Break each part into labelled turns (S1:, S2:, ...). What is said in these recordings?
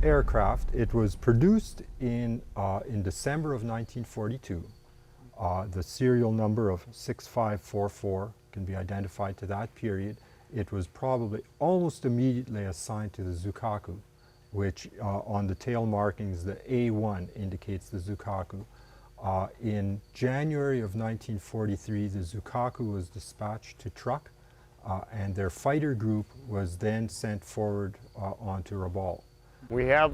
S1: aircraft. It was produced in December of 1942. The serial number of 6544 can be identified to that period. It was probably almost immediately assigned to the Zukaku, which on the tail markings, the A1 indicates the Zukaku. In January of 1943, the Zukaku was dispatched to Truk, and their fighter group was then sent forward onto Rabaul.
S2: We have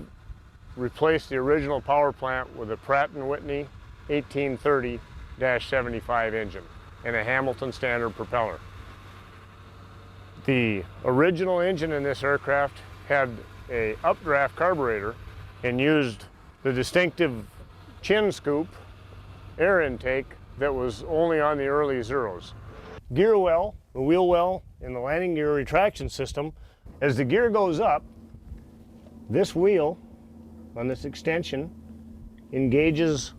S2: replaced the original power plant with a Pratt & Whitney 1830-75 engine and a Hamilton standard propeller. The original engine in this aircraft had an updraft carburetor and used the distinctive chin scoop air intake that was only on the early Zeros. Gear well, the wheel well, and the landing gear retraction system, as the gear goes up, this wheel on this extension engages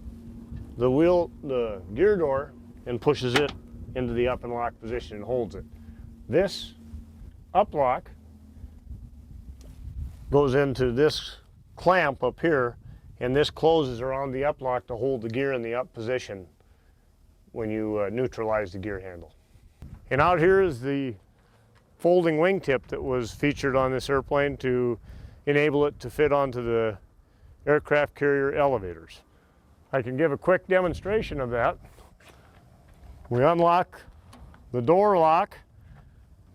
S2: the gear door and pushes it into the up and lock position and holds it. This up lock goes into this clamp up here, and this closes around the up lock to hold the gear in the up position when you neutralize the gear handle. And out here is the folding wingtip that was featured on this airplane to enable it to fit onto the aircraft carrier elevators. I can give a quick demonstration of that. We unlock the door lock,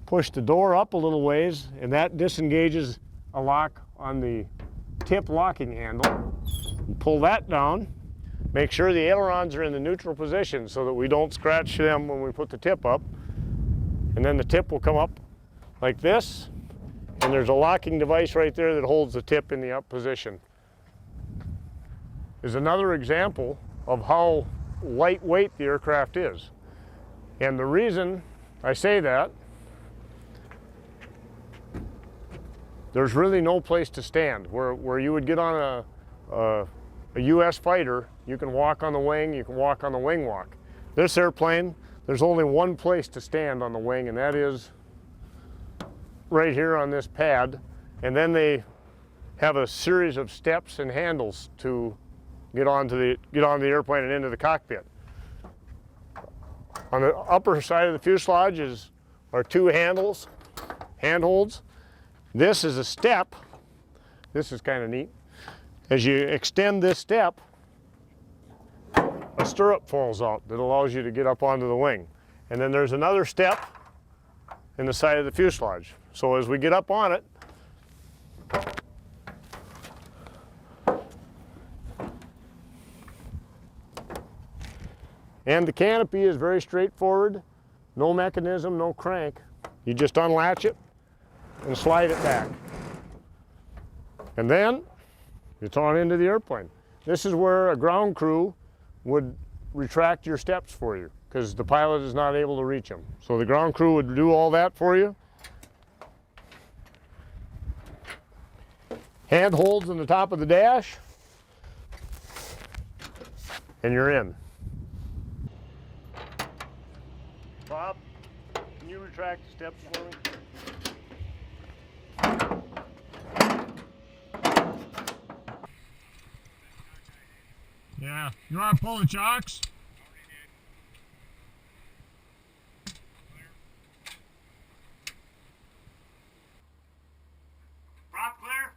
S2: push the door up a little ways, and that disengages a lock on the tip locking handle. Pull that down, make sure the ailerons are in the neutral position so that we don't scratch them when we put the tip up. And then the tip will come up like this, and there's a locking device right there that holds the tip in the up position. Is another example of how lightweight the aircraft is. And the reason I say that, there's really no place to stand. Where you would get on a US fighter, you can walk on the wing, you can walk on the wing walk. This airplane, there's only one place to stand on the wing, and that is right here on this pad. And then they have a series of steps and handles to get on the airplane and into the cockpit. On the upper side of the fuselage are two handholds. This is a step. This is kind of neat. As you extend this step, a stirrup falls out that allows you to get up onto the wing. And then there's another step in the side of the fuselage. So as we get up on it, and the canopy is very straightforward, no mechanism, no crank. You just unlatch it and slide it back. And then it's on into the airplane. This is where a ground crew would retract your steps for you because the pilot is not able to reach them. So the ground crew would do all that for you. Hand holds on the top of the dash, and you're in. Bob, can you retract the steps for me? Yeah, you want to pull the chocks? Prop clear?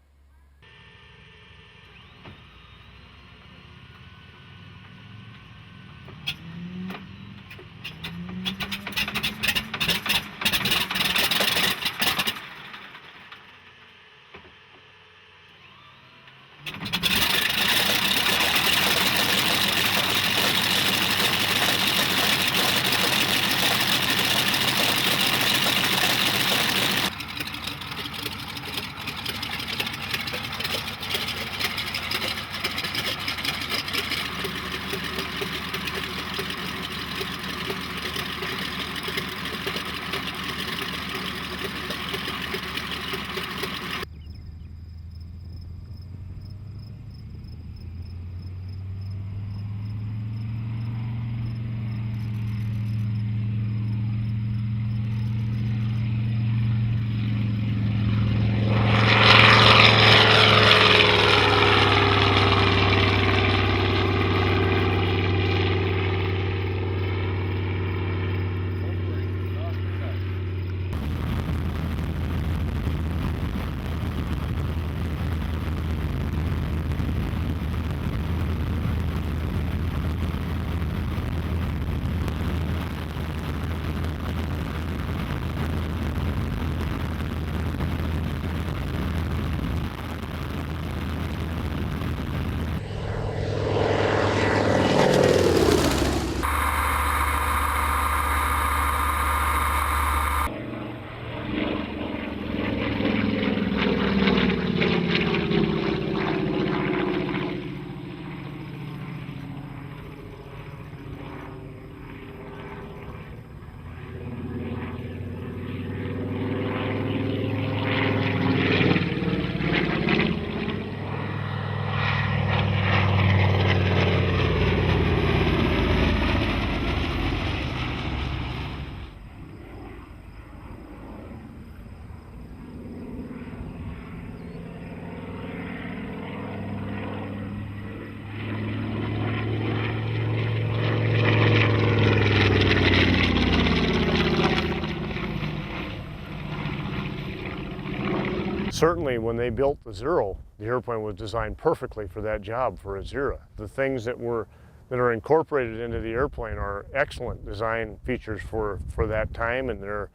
S2: certainly when they built the Zero, the airplane was designed perfectly for that job, for a Zero. The things that are incorporated into the airplane are excellent design features for that time, and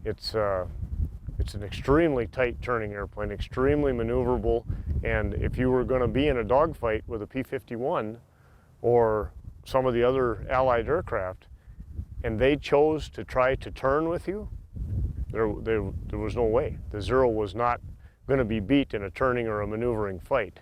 S2: it's an extremely tight turning airplane, extremely maneuverable, and if you were going to be in a dogfight with a P-51 or some of the other Allied aircraft, and they chose to try to turn with you, there was no way. The Zero was not going to be beat in a turning or a maneuvering fight.